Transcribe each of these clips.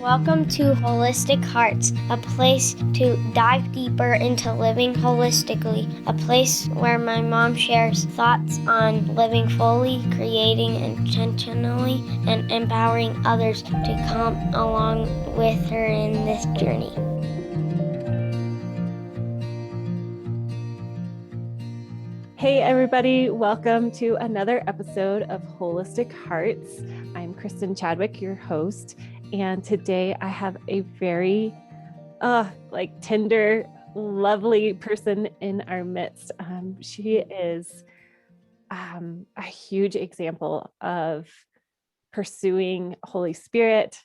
Welcome to Wholistic Hearts, a place to dive deeper into living holistically, a place where my mom shares thoughts on living fully, creating intentionally, and empowering others to come along with her in this journey. Hey everybody, welcome to another episode of Wholistic Hearts. I'm Kristen Chadwick, your host, and today I have a very tender, lovely person in our midst. She is a huge example of pursuing Holy Spirit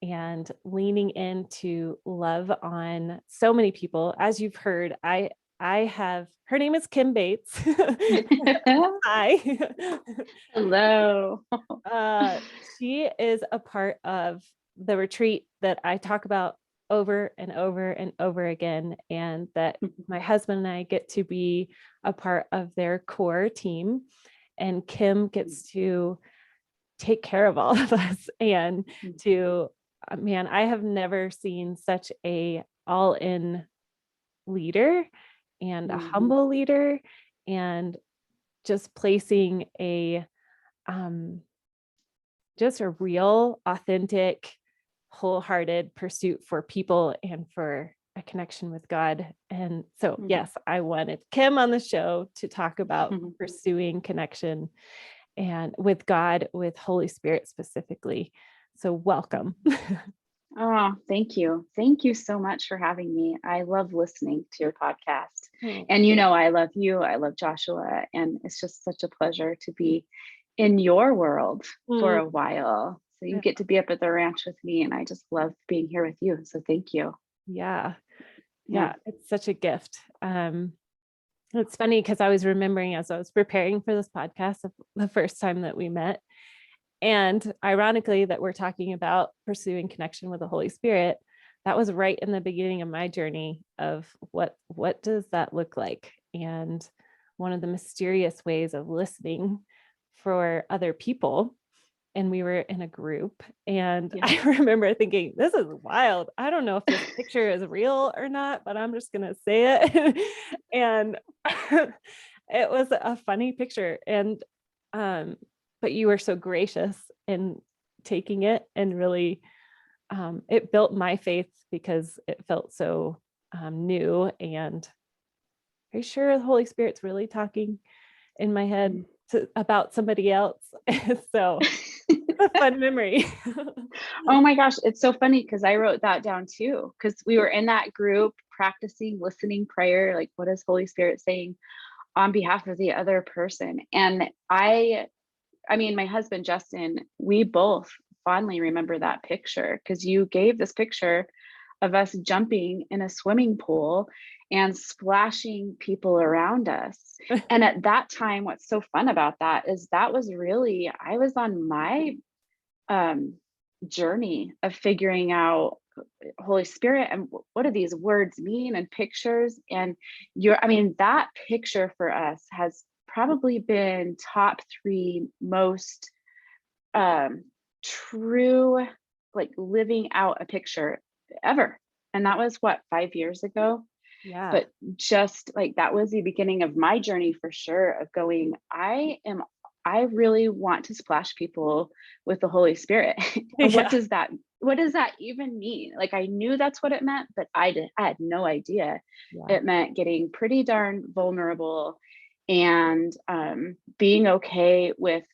and leaning into love on so many people. As you've heard, her name is Kim Bates. Hi. Hello. She is a part of the retreat that I talk about over and over and over again, and that my husband and I get to be a part of their core team. And Kim gets to take care of all of us and I have never seen such a all-in leader and a humble leader, and just placing just a real, authentic, wholehearted pursuit for people and for a connection with God. And so, yes, I wanted Kim on the show to talk about pursuing connection and with God, with Holy Spirit specifically. So welcome. Oh, thank you. Thank you so much for having me. I love listening to your podcast. And I love you. I love Joshua. And it's just such a pleasure to be in your world for a while. So you get to be up at the ranch with me, and I just love being here with you. So thank you. Yeah. It's such a gift. It's funny because I was remembering as I was preparing for this podcast of the first time that we met. And ironically, that we're talking about pursuing connection with the Holy Spirit. That was right in the beginning of my journey of what does that look like? And one of the mysterious ways of listening for other people. And we were in a group, and I remember thinking, this is wild. I don't know if this picture is real or not, but I'm just going to say it. And it was a funny picture. And, but you were so gracious in taking it, and really, it built my faith because it felt so new, and are you sure the Holy Spirit's really talking in my head about somebody else? So it's a fun memory. Oh my gosh, it's so funny because I wrote that down too, because we were in that group practicing listening prayer, like what is Holy Spirit saying on behalf of the other person. And I mean, my husband, Justin, we both fondly remember that picture because you gave this picture of us jumping in a swimming pool and splashing people around us. And at that time, what's so fun about that is that was really, I was on my journey of figuring out Holy Spirit and what do these words mean and pictures. And that picture for us has probably been top 3 most true, like living out a picture ever. And that was 5 years ago. Yeah. But just like that was the beginning of my journey for sure, of going, I really want to splash people with the Holy Spirit. And what does that even mean? Like, I knew that's what it meant, but I had no idea. It meant getting pretty darn vulnerable and being okay with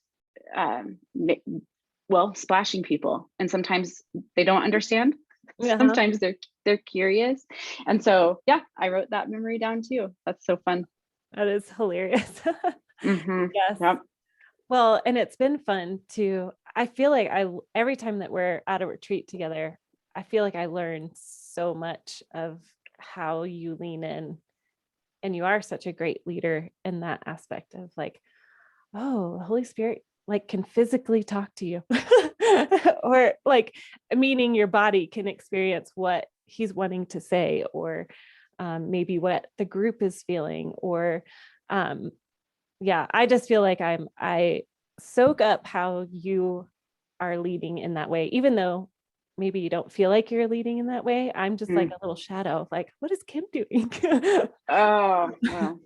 splashing people. And sometimes they don't understand. Sometimes they're curious. And so, I wrote that memory down too. That's so fun. That is hilarious. Yes. Yep. Well, and it's been fun to, I feel like every time that we're at a retreat together, I feel like I learn so much of how you lean in, and you are such a great leader in that aspect of like, oh, the Holy Spirit like can physically talk to you or like, meaning your body can experience what he's wanting to say, or maybe what the group is feeling, or I just feel like I soak up how you are leading in that way, even though maybe you don't feel like you're leading in that way. I'm just like a little shadow of like, what is Kim doing? Oh, well,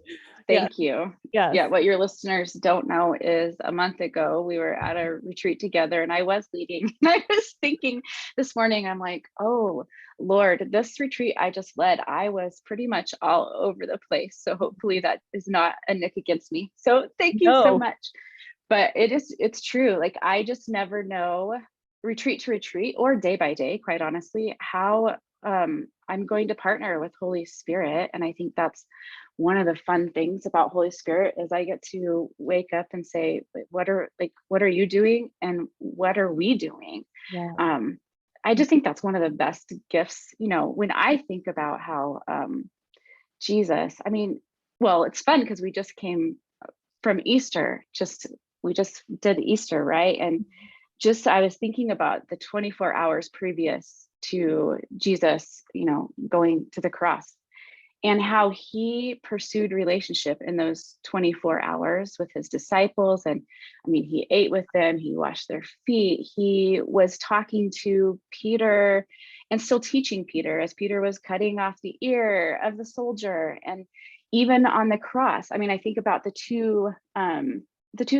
Yeah. thank you. Yes. Yeah, what your listeners don't know is a month ago, we were at a retreat together and I was leading. And I was thinking this morning, I'm like, oh, Lord, this retreat I just led, I was pretty much all over the place. So hopefully that is not a nick against me. So thank you so No. much. But it's true. Like, I just never know, retreat to retreat or day by day, quite honestly, how I'm going to partner with Holy Spirit. And I think that's one of the fun things about Holy Spirit is I get to wake up and say, what are you doing? And what are we doing? Yeah. I just think that's one of the best gifts, when I think about how Jesus, I mean, well, it's fun because we just came from Easter, we just did Easter, right? And I was thinking about the 24 hours previous to Jesus, going to the cross and how he pursued relationship in those 24 hours with his disciples. And I mean, he ate with them, he washed their feet, he was talking to Peter and still teaching Peter as Peter was cutting off the ear of the soldier. And even on the cross, I mean, I think about the two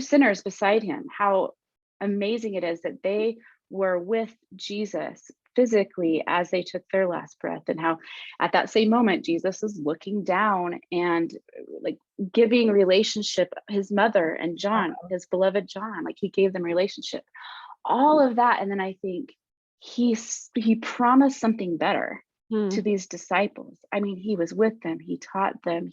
sinners beside him, how amazing it is that they were with Jesus physically as they took their last breath, and how at that same moment Jesus is looking down and like giving relationship, his mother and John, his beloved John, like he gave them relationship, all of that. And then I think he promised something better to these disciples. I mean, he was with them, he taught them,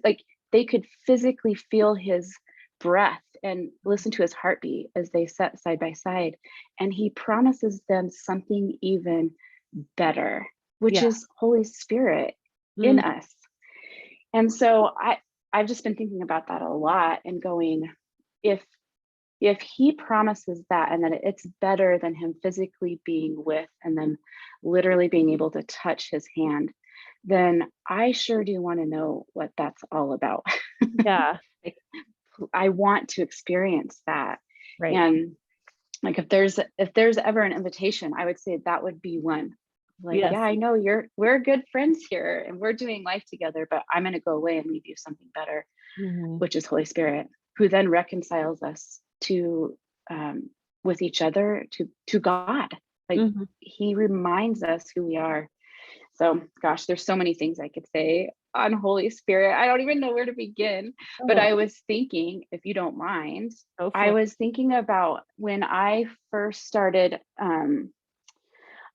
like they could physically feel his breath and listen to his heartbeat as they sat side by side. And he promises them something even better, which is Holy Spirit in us. And so I've just been thinking about that a lot and going, if he promises that and that it's better than him physically being with and then literally being able to touch his hand, then I sure do want to know what that's all about. Yeah. Like, I want to experience that. Right. And like, if there's ever an invitation, I would say that would be one. Like, Yes. yeah, I know we're good friends here and we're doing life together, but I'm going to go away and leave you something better, which is Holy Spirit, who then reconciles us to with each other, to God. Like he reminds us who we are. So gosh, there's so many things I could say on Holy Spirit. I don't even know where to begin, but I was thinking, if you don't mind, I was thinking about when I first started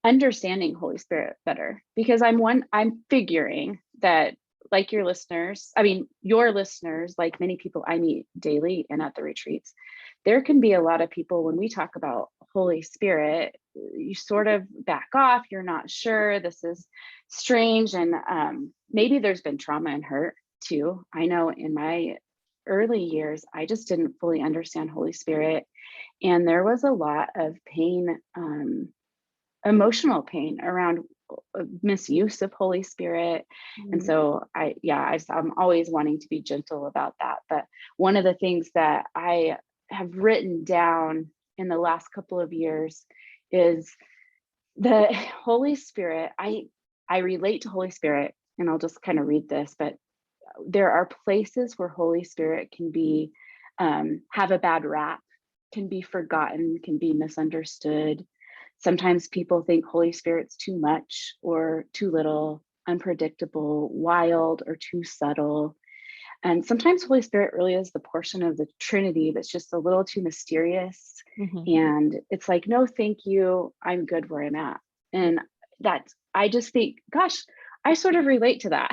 understanding Holy Spirit better, because I'm figuring that, like your listeners, like many people I meet daily and at the retreats, there can be a lot of people when we talk about Holy Spirit, you sort of back off, you're not sure, this is strange. And maybe there's been trauma and hurt too. I know in my early years, I just didn't fully understand Holy Spirit. And there was a lot of pain, emotional pain around misuse of Holy Spirit. And so I'm always wanting to be gentle about that. But one of the things that I have written down in the last couple of years is the Holy Spirit. I relate to Holy Spirit, and I'll just kind of read this, but there are places where Holy Spirit can be have a bad rap, can be forgotten, can be misunderstood. Sometimes people think Holy Spirit's too much or too little, unpredictable, wild, or too subtle. And sometimes Holy Spirit really is the portion of the Trinity that's just a little too mysterious. And it's like, no, thank you, I'm good where I'm at. And I just think, gosh, I sort of relate to that.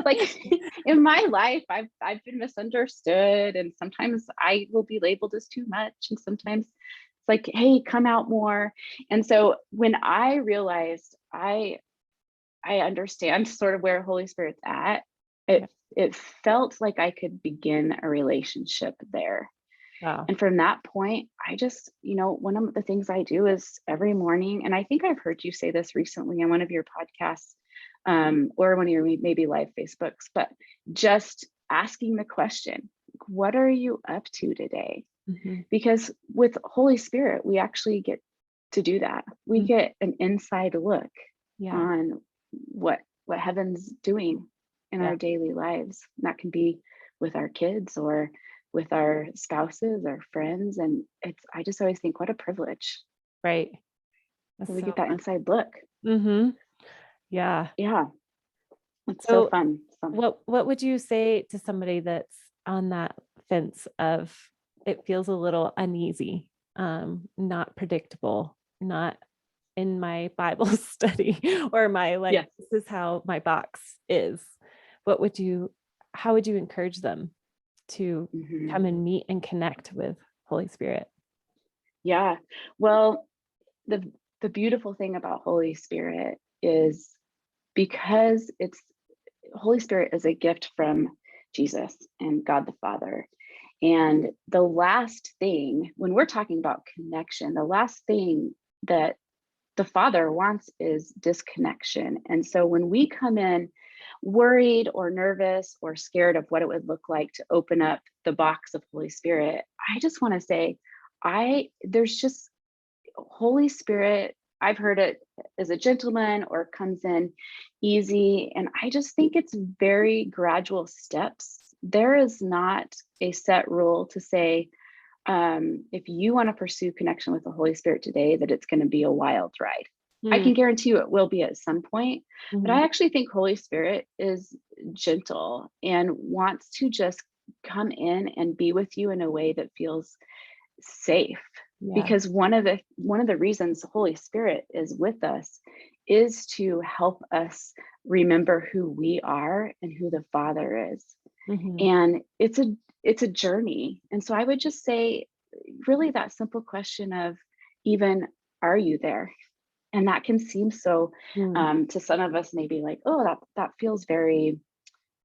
Like in my life, I've been misunderstood, and sometimes I will be labeled as too much, and sometimes it's like, hey, come out more. And so when I realized I understand sort of where Holy Spirit's at, it felt like I could begin a relationship there. Wow. And from that point, I just, one of the things I do is every morning, and I think I've heard you say this recently on one of your podcasts, or one of your maybe live Facebooks, but just asking the question, what are you up to today? Because with Holy Spirit, we actually get to do that. We get an inside look on what heaven's doing in our daily lives. And that can be with our kids or with our spouses or friends. And I just always think, what a privilege. Right. We get that inside look. Yeah. Yeah. It's so fun. What would you say to somebody that's on that fence of, it feels a little uneasy, not predictable, not in my Bible study, or my this is how my box is? How would you encourage them to come and meet and connect with Holy Spirit? Yeah. Well, the beautiful thing about Holy Spirit is, because Holy Spirit is a gift from Jesus and God the Father. And the last thing, when we're talking about connection, the last thing that the Father wants is disconnection. And so when we come in worried or nervous or scared of what it would look like to open up the box of Holy Spirit, I just want to say, there's just Holy Spirit, I've heard it as a gentleman or comes in easy. And I just think it's very gradual steps. There is not a set rule to say, if you want to pursue connection with the Holy Spirit today, that it's going to be a wild ride. I can guarantee you it will be at some point, but I actually think Holy Spirit is gentle and wants to just come in and be with you in a way that feels safe. Because one of the reasons the Holy Spirit is with us is to help us remember who we are and who the Father is. And it's a journey. And so I would just say, really, that simple question of, even, are you there? And that can seem so to some of us maybe like, oh, that feels very,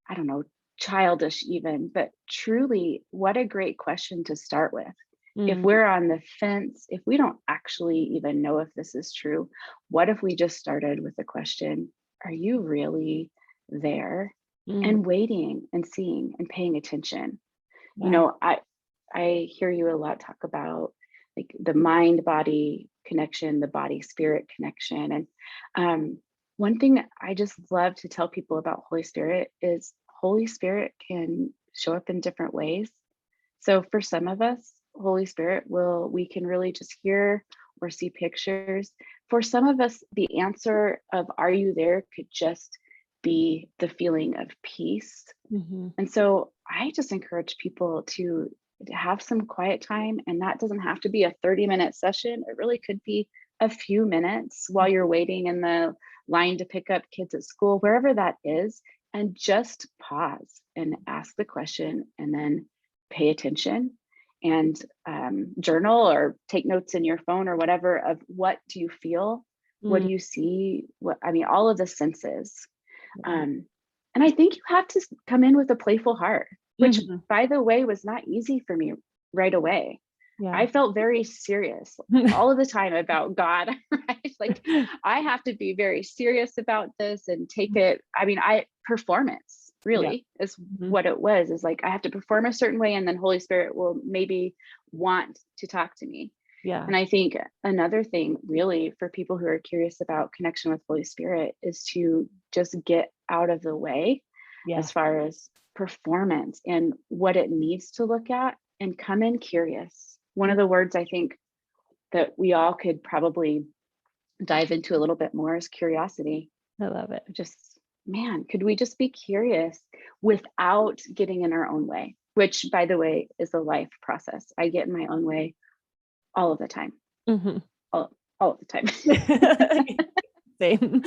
I don't know, childish even. But truly, what a great question to start with. If we're on the fence, if we don't actually even know if this is true, what if we just started with the question, are you really there? And waiting and seeing and paying attention. You know, I hear you a lot talk about like the mind body connection, the body spirit connection. And one thing I just love to tell people about Holy Spirit is Holy Spirit can show up in different ways. So for some of us, Holy Spirit we can really just hear or see pictures. For some of us, the answer of are you there could just be the feeling of peace. And so I just encourage people to have some quiet time, and that doesn't have to be a 30-minute session. It really could be a few minutes while you're waiting in the line to pick up kids at school, wherever that is, and just pause and ask the question and then pay attention and journal or take notes in your phone or whatever of what do you feel? What do you see? All of the senses. And I think you have to come in with a playful heart, which by the way, was not easy for me right away. I felt very serious all of the time about God, right? Like I have to be very serious about this and take it. Performance really is what it was, is like, I have to perform a certain way and then Holy Spirit will maybe want to talk to me. And I think another thing really for people who are curious about connection with Holy Spirit is to just get out of the way as far as performance and what it needs to look at, and come in curious. One of the words I think that we all could probably dive into a little bit more is curiosity. I love it. Just, man, could we just be curious without getting in our own way? Which, by the way, is a life process. I get in my own way all of the time. All of the time. Same.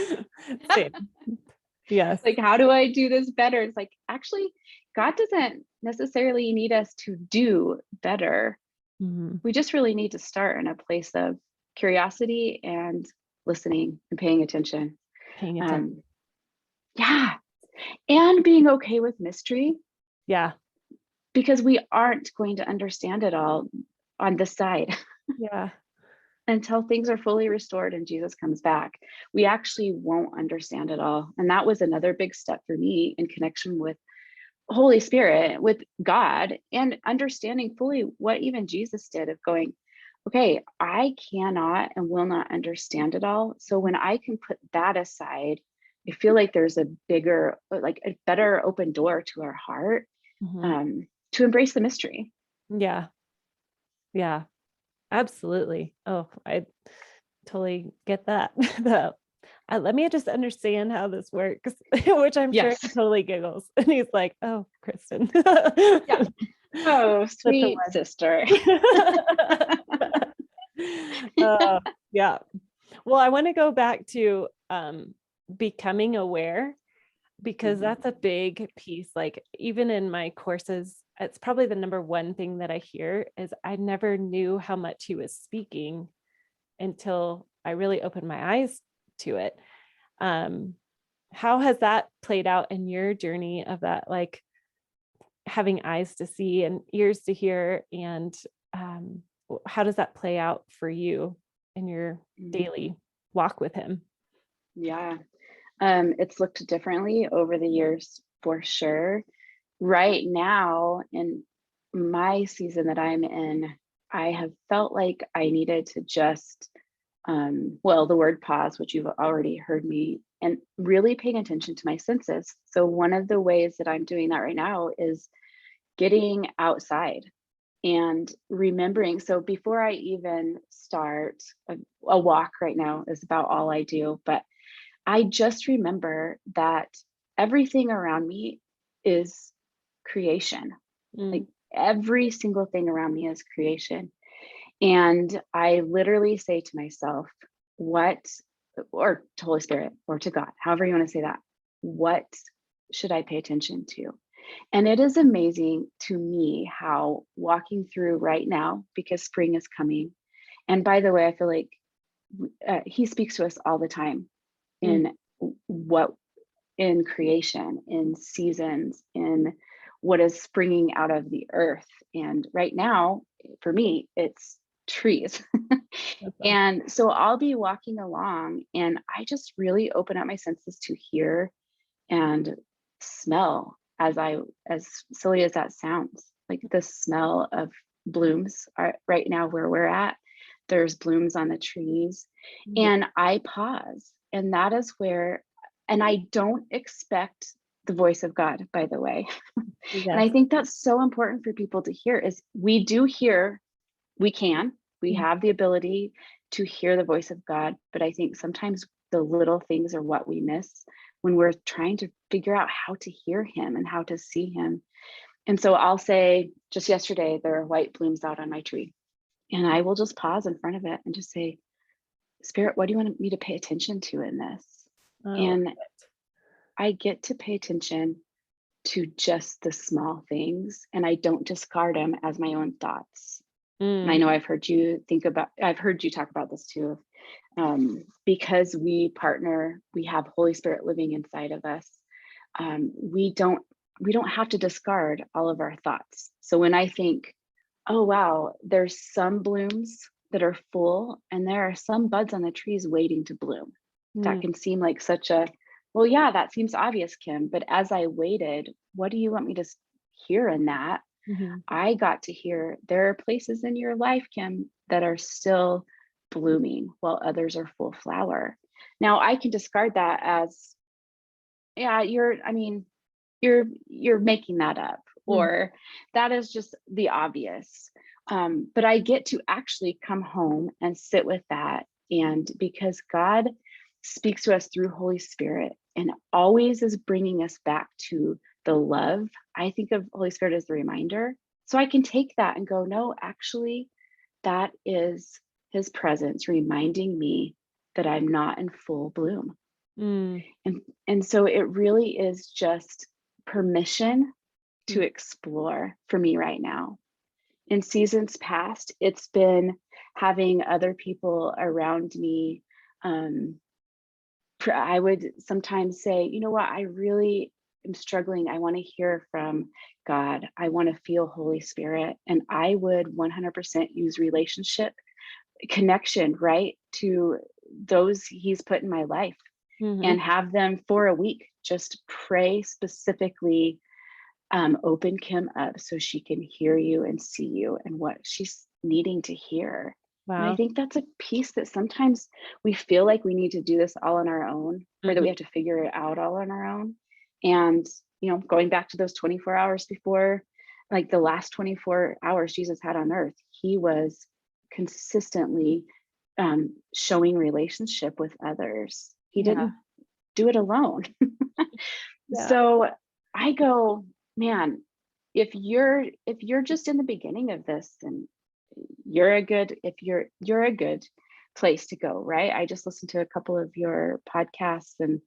Yes. Like, how do I do this better? It's like, actually, God doesn't necessarily need us to do better. We just really need to start in a place of curiosity and listening and paying attention. And being okay with mystery. Because we aren't going to understand it all on this side. Until things are fully restored and Jesus comes back, we actually won't understand it all. And that was another big step for me in connection with Holy Spirit, with God, and understanding fully what even Jesus did, of going, okay, I cannot and will not understand it all. So when I can put that aside, I feel like there's a bigger, like a better open door to our heart, to embrace the mystery. Yeah. Yeah, absolutely. Oh, I totally get that. Let me just understand how this works, which I'm sure Yes. he totally giggles. And he's like, oh, Kristen. Yeah. Oh, sweet sister. Yeah. Well, I want to go back to becoming aware, because that's a big piece. Like, even in my courses, it's probably the number one thing that I hear is I never knew how much he was speaking until I really opened my eyes to it. How has that played out in your journey of that, like having eyes to see and ears to hear? And how does that play out for you in your daily walk with him? Yeah. It's looked differently over the years for sure. Right now, in my season that I'm in, I have felt like I needed to just, the word pause, which you've already heard me, and really paying attention to my senses. So one of the ways that I'm doing that right now is getting outside and remembering. So before I even start a walk right now is about all I do, but I just remember that everything around me is creation. Like every single thing around me is creation. And I literally say to myself, or to Holy Spirit, or to God, however you want to say that, what should I pay attention to? And it is amazing to me how walking through right now, because spring is coming. And by the way, I feel like he speaks to us all the time in what in creation, in seasons, in what is springing out of the earth. And right now, for me, it's trees. And so I'll be walking along and I just really open up my senses to hear and smell, as silly as that sounds, like the smell of blooms are right now where we're at. There's blooms on the trees, and I pause. And that is where, and I don't expect the voice of God, by the way. Yes. And I think that's so important for people to hear is we do hear, we have the ability to hear the voice of God, but I think sometimes the little things are what we miss when we're trying to figure out how to hear him and how to see him. And so I'll say, just yesterday, there are white blooms out on my tree. And I will just pause in front of it and just say, Spirit, what do you want me to pay attention to in this? And I get to pay attention to just the small things, and I don't discard them as my own thoughts. And I know I've heard you talk about this too. Because we partner, we have Holy Spirit living inside of us. We don't have to discard all of our thoughts. So when I think, oh wow, there's some blooms that are full and there are some buds on the trees waiting to bloom. That can seem like such a, well, yeah, that seems obvious, Kim. But as I waited, what do you want me to hear in that? I got to hear there are places in your life, Kim, that are still blooming while others are full flower. Now I can discard that as, yeah, you're making that up, or that is just the obvious. But I get to actually come home and sit with that. And because God speaks to us through Holy Spirit and always is bringing us back to the love, I think of Holy Spirit as the reminder. So I can take that and go, no, actually, that is his presence reminding me that I'm not in full bloom. And so it really is just permission to explore for me right now. In seasons past, it's been having other people around me. I would sometimes say, you know what, I really am struggling. I want to hear from God. I want to feel Holy Spirit. And I would 100% use relationship connection, right, to those he's put in my life, and have them for a week just pray specifically, open Kim up so she can hear you and see you and what she's needing to hear. And I Wow. think that's a piece that sometimes we feel like we need to do this all on our own, or that we have to figure it out all on our own. And, going back to those 24 hours before, like the last 24 hours Jesus had on earth, he was consistently showing relationship with others. He didn't do it alone. Yeah. So I go, man, if you're just in the beginning of this, and you're a good place to go, right? I just listened to a couple of your podcasts and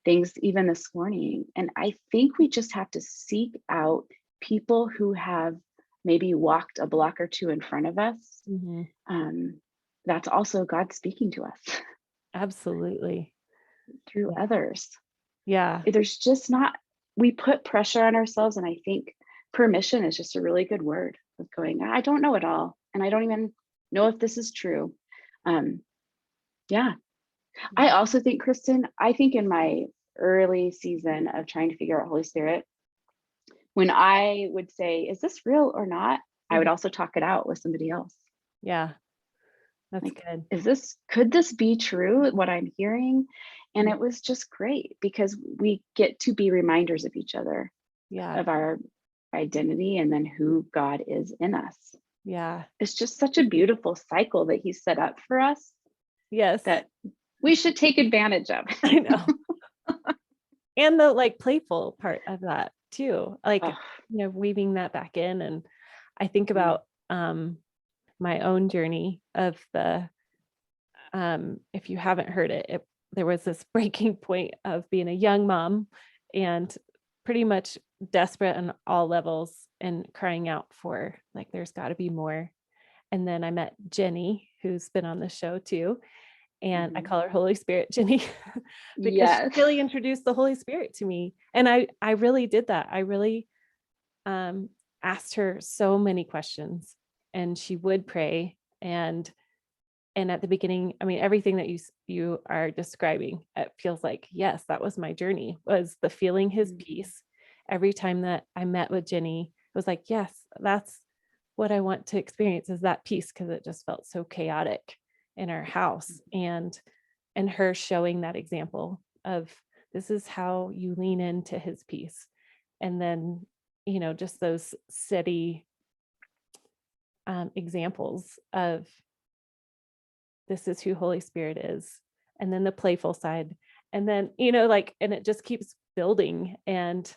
things even this morning, and I think we just have to seek out people who have maybe walked a block or two in front of us. That's also God speaking to us Absolutely. through others. Yeah. There's just not, we put pressure on ourselves, and I think permission is just a really good word of going, I don't know it all, and I don't even know if this is true. I also think, Kristen, I think in my early season of trying to figure out Holy Spirit, when I would say, is this real or not? I would also talk it out with somebody else. Yeah. That's Like, good. could this be true, what I'm hearing? And it was just great because we get to be reminders of each other, of our identity, and then who God is in us. Yeah. It's just such a beautiful cycle that he set up for us. Yes. That we should take advantage of. I know. And the playful part of that too, weaving that back in. And I think about my own journey of if you haven't heard it, there was this breaking point of being a young mom and pretty much desperate on all levels and crying out for there's got to be more. And then I met Jenny, who's been on the show too. And I call her Holy Spirit Jenny because she really introduced the Holy Spirit to me. And I really did that. I really asked her so many questions, and she would pray. And at the beginning, I mean, everything that you are describing, it feels like, yes, that was my journey, was the feeling his peace. Every time that I met with Jenny, it was like, yes, that's what I want to experience, is that peace, because it just felt so chaotic in our house. And her showing that example of, this is how you lean into his peace. And then, just those steady examples of, this is who Holy Spirit is. And then the playful side. And then, and it just keeps building. And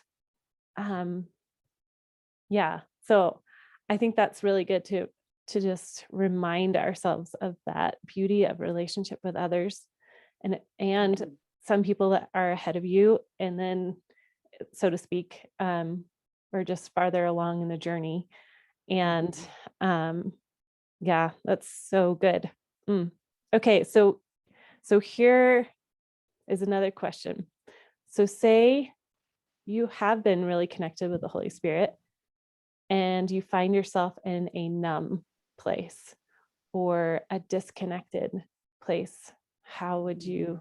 so I think that's really good to just remind ourselves of that beauty of relationship with others, and some people that are ahead of you, and then, so to speak, or just farther along in the journey. And that's so good. Okay, so here is another question. So say you have been really connected with the Holy Spirit, and you find yourself in a numb place or a disconnected place. How would you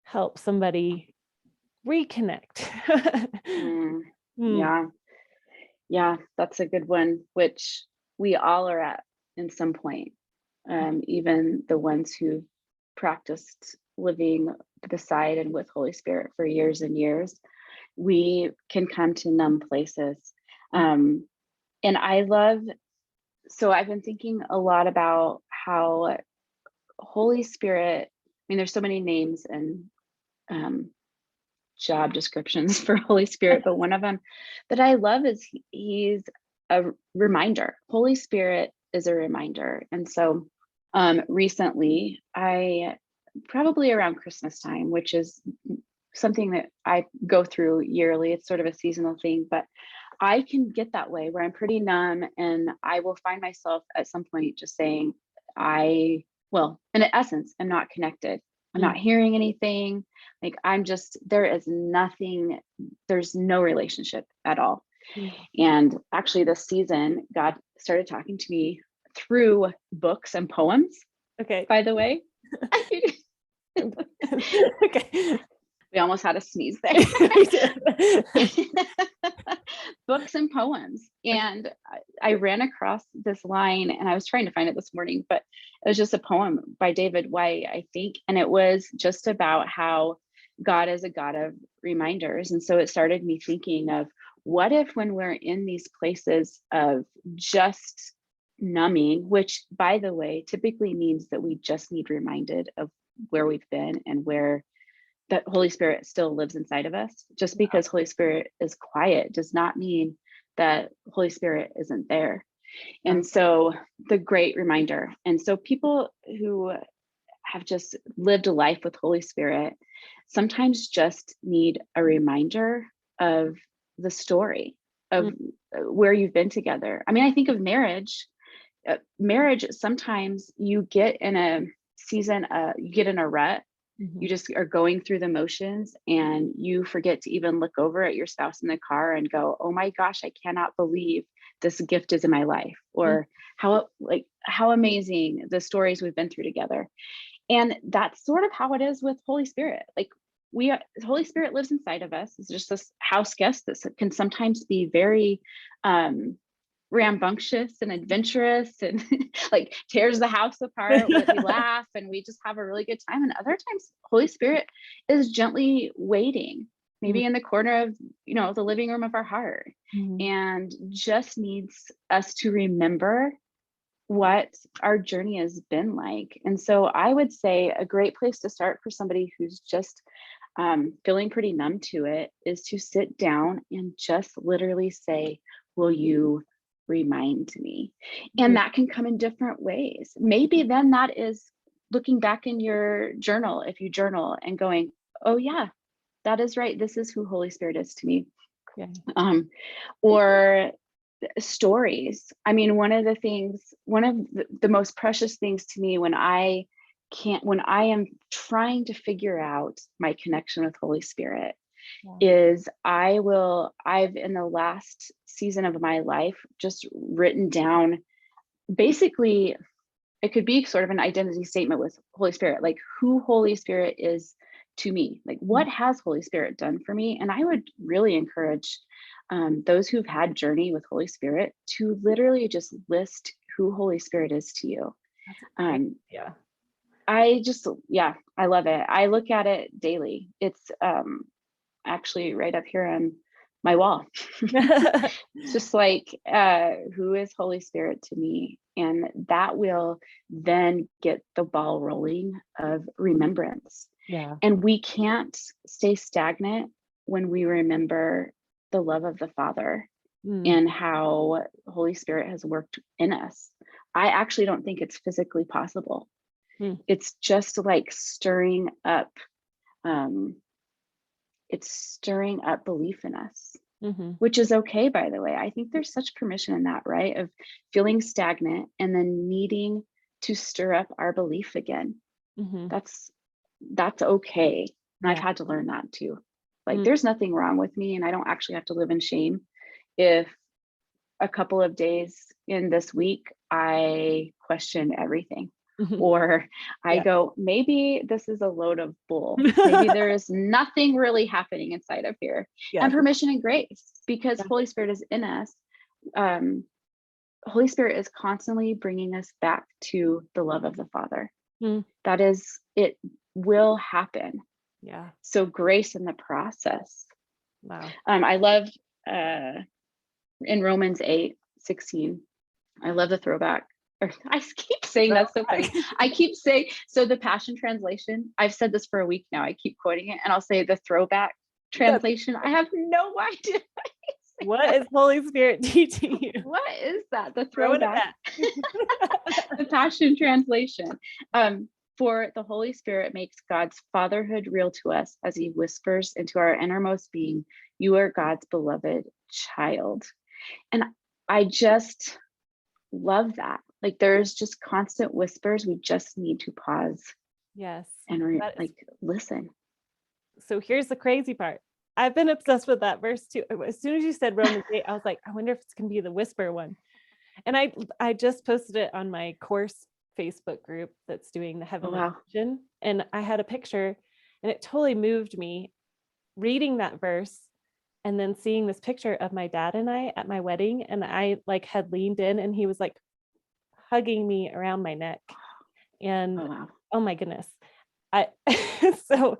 help somebody reconnect? Yeah, that's a good one, which we all are at in some point. Even the ones who practiced living beside and with Holy Spirit for years and years, we can come to numb places. And so I've been thinking a lot about how Holy Spirit, I mean, there's so many names and job descriptions for Holy Spirit, but one of them that I love is he's a reminder. Holy Spirit is a reminder. And so recently, I probably around Christmas time, which is something that I go through yearly, it's sort of a seasonal thing, but I can get that way where I'm pretty numb, and I will find myself at some point just saying, in essence, I'm not connected. I'm not hearing anything. Like there's no relationship at all. And actually this season, God started talking to me through books and poems. Okay. By the way. Okay. We almost had a sneeze there. Books and poems. And I ran across this line, and I was trying to find it this morning, but it was just a poem by David White, I think. And it was just about how God is a God of reminders. And so it started me thinking of, what if when we're in these places of just numbing, which, by the way, typically means that we just need reminded of where we've been and where that Holy Spirit still lives inside of us. Just because Holy Spirit is quiet does not mean that Holy Spirit isn't there. And so the great reminder. And so people who have just lived a life with Holy Spirit sometimes just need a reminder of the story of where you've been together. I mean, I think of marriage. Marriage, sometimes you get in a season, you get in a rut. You just are going through the motions, and you forget to even look over at your spouse in the car and go, oh my gosh, I cannot believe this gift is in my life, or how amazing the stories we've been through together. And that's sort of how it is with Holy Spirit. Like, Holy Spirit lives inside of us. It's just this house guest that can sometimes be very rambunctious and adventurous and like tears the house apart. We laugh and we just have a really good time. And other times Holy Spirit is gently waiting, maybe in the corner of, the living room of our heart, and just needs us to remember what our journey has been like. And so I would say a great place to start for somebody who's just feeling pretty numb to it is to sit down and just literally say, will you remind me? And that can come in different ways. Maybe then that is looking back in your journal, if you journal, and going, oh yeah, that is right. This is who Holy Spirit is to me. Yeah. Or stories. I mean, one of the most precious things to me when I am trying to figure out my connection with Holy Spirit is I've in the last season of my life just written down, basically it could be sort of an identity statement with Holy Spirit, like who Holy Spirit is to me, like what has Holy Spirit done for me. And I would really encourage those who've had journey with Holy Spirit to literally just list who Holy Spirit is to you. I love it. I look at it daily. It's actually right up here on my wall. It's just like, who is Holy Spirit to me? And that will then get the ball rolling of remembrance. Yeah. And we can't stay stagnant when we remember the love of the Father and how Holy Spirit has worked in us. I actually don't think it's physically possible. It's just like stirring up belief in us, which is okay, by the way. I think there's such permission in that, right? Of feeling stagnant and then needing to stir up our belief again. That's okay. And I've had to learn that too. Like there's nothing wrong with me, and I don't actually have to live in shame if a couple of days in this week I question everything. Or I go, maybe this is a load of bull. Maybe there is nothing really happening inside of here. And permission and grace, because Holy Spirit is in us. Holy Spirit is constantly bringing us back to the love of the Father. That is, it will happen. Yeah. So grace in the process. Wow. I love in Romans 8:16. I love the throwback. I keep saying that's so funny. I keep saying, so the Passion Translation, I've said this for a week now, I keep quoting it, and I'll say the throwback translation. I have no idea. What is Holy Spirit teaching you? What is that? The throwback. The Passion Translation. For the Holy Spirit makes God's fatherhood real to us as he whispers into our innermost being, you are God's beloved child. And I just love that. Like there's just constant whispers. We just need to pause. Yes. And listen. So here's the crazy part. I've been obsessed with that verse too. As soon as you said Romans 8, I was like, I wonder if it's going to be the whisper one. And I just posted it on my course Facebook group that's doing the Heavenly Vision. And I had a picture and it totally moved me. reading that verse and then seeing this picture of my dad and I at my wedding, and I like had leaned in and he was like hugging me around my neck. And Oh, wow. oh my goodness. So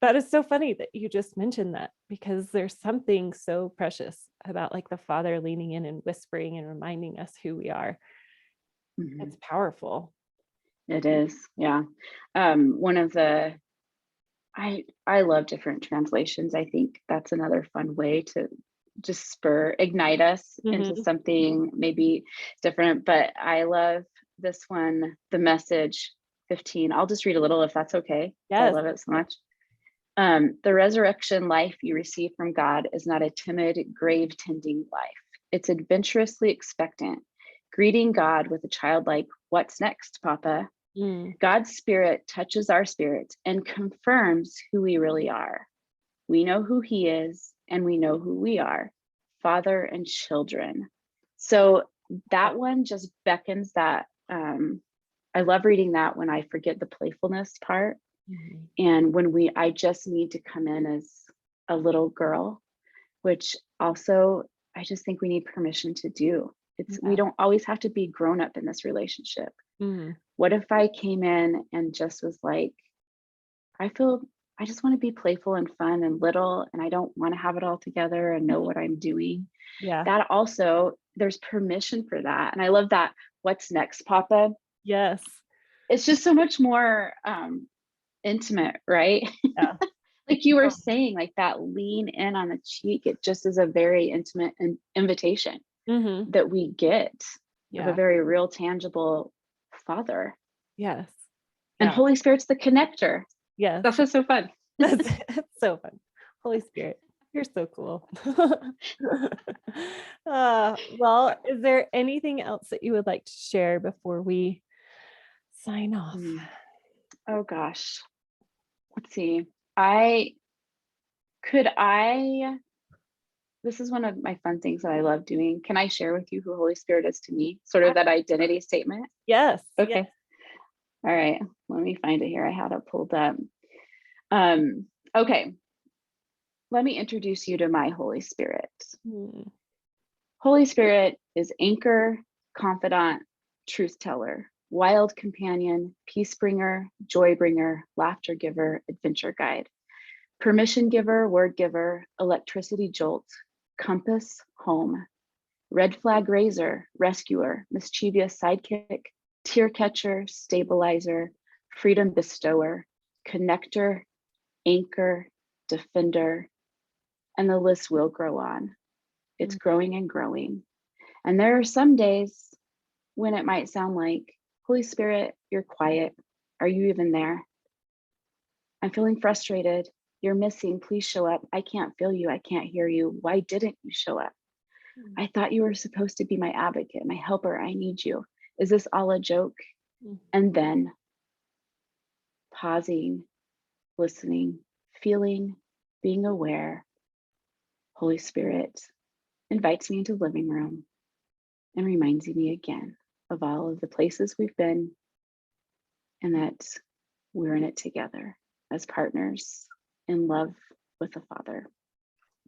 that is so funny that you just mentioned that, because there's something so precious about like the Father leaning in and whispering and reminding us who we are. Mhm. It's powerful. It is. Yeah. One of the, I love different translations. I think that's another fun way to just ignite us into Mhm. something maybe different. But I love this one, the Message 15. I'll just read a little if that's okay. I Yes. love it so much. The resurrection life you receive from God is not a timid, grave tending life. It's adventurously expectant, greeting God with a childlike, "What's next, Papa?" Mm. God's Spirit touches our spirit and confirms who we really are. We know who He is, and we know who we are, Father and children. So that one just beckons that. I love reading that when I forget the playfulness part. Mhm. And when I just need to come in as a little girl, which also I just think we need permission to do. We Yeah. don't always have to be grown up in this relationship. Mhm. What if I came in and just was like, I just want to be playful and fun and little, and I don't want to have it all together and know what I'm doing. Yeah. That also, there's permission for that. And I love that. "What's next, Papa?" Yes. It's just so much more intimate, right? Yeah. Like you were Oh. saying, like that lean in on the cheek, it just is a very intimate invitation Mhm. that we get of a Yeah. very real, tangible Father. Yes. And Yeah. Holy Spirit's the connector. Yes. That's what's so fun. That's it's so fun. Holy Spirit, you're so cool. Well, is there anything else that you would like to share before we sign off? Oh gosh. Let's see. I could I this is one of my fun things that I love doing. Can I share with you who Holy Spirit is to me? Sort of that identity statement. Yes. Okay. Yes. All right. Let me find it here. I had it pulled up. Okay. Let me introduce you to my Holy Spirit. Mm. Holy Spirit is anchor, confidant, truth teller, wild companion, peace bringer, joy bringer, laughter giver, adventure guide, permission giver, word giver, electricity jolt, compass, home, red flag raiser, rescuer, mischievous sidekick, tear catcher, stabilizer, freedom bestower, connector, anchor, defender, and the list will grow on. It's growing and growing. And there are some days when it might sound like, "Holy Spirit, you're quiet. Are you even there? I'm feeling frustrated. You're missing. Please show up. I can't feel you. I can't hear you. Why didn't you show up? I thought you were supposed to be my advocate, my helper. I need you. Is this all a joke?" And then pausing, listening, feeling, being aware, Holy Spirit invites me into the living room and reminds me again of all of the places we've been and that we're in it together as partners in love with the Father.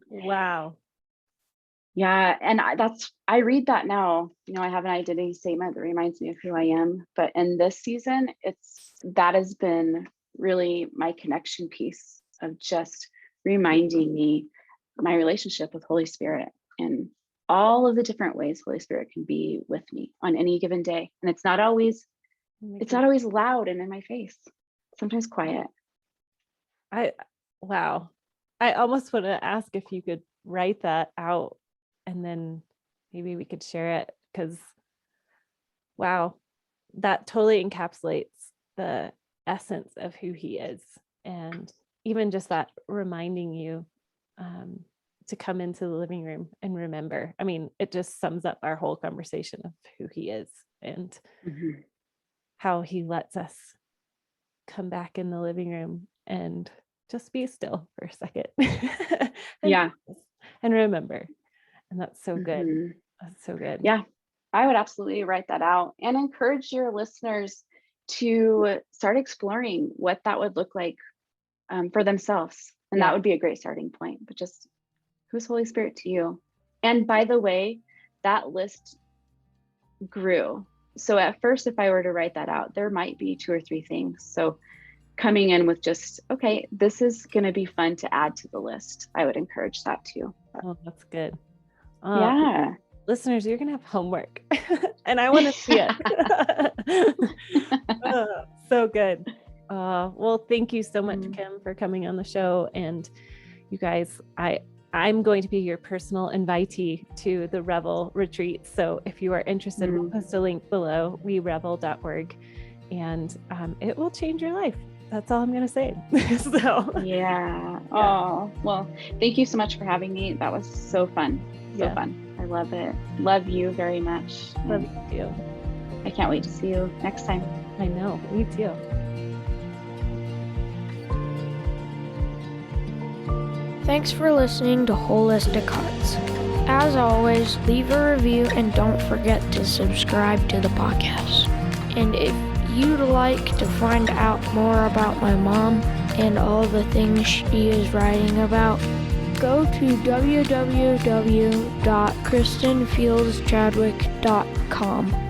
Wow. Yeah, and I read that now. I have an identity statement that reminds me of who I am. But in this season, that has been really my connection piece of just reminding me my relationship with Holy Spirit and all of the different ways Holy Spirit can be with me on any given day. And it's not always loud and in my face. Sometimes quiet. Wow. I almost want to ask if you could write that out and then maybe we could share it, because wow, that totally encapsulates the essence of who he is. And even just that reminding you to come into the living room and remember. I mean, it just sums up our whole conversation of who he is and how he lets us come back in the living room and just be still for a second. And remember. And that's so good. That's so good. Yeah, I would absolutely write that out and encourage your listeners to start exploring what that would look like for themselves And that would be a great starting point. But just, who's Holy Spirit to you? And by the way, that list grew. So at first, if I were to write that out, there might be 2 or 3 things. So coming in with just, okay, this is going to be fun to add to the list. I would encourage that too. Oh, that's good. Yeah. Listeners, you're going to have homework and I want to see it. So good. Well, thank you so much, Kim, for coming on the show. And you guys, I'm going to be your personal invitee to the REVEL retreat. So if you are interested, we'll post a link below, werevel.org, and it will change your life. That's all I'm going to say. Yeah. Oh, well, thank you so much for having me. That was so fun. So fun. I love it. Love you very much. Love you too. I can't wait to see you next time. I know. Me too. Thanks for listening to Wholistic Hearts. As always, leave a review and don't forget to subscribe to the podcast. And if you'd like to find out more about my mom and all the things she is writing about, go to www.kristenfieldschadwick.com.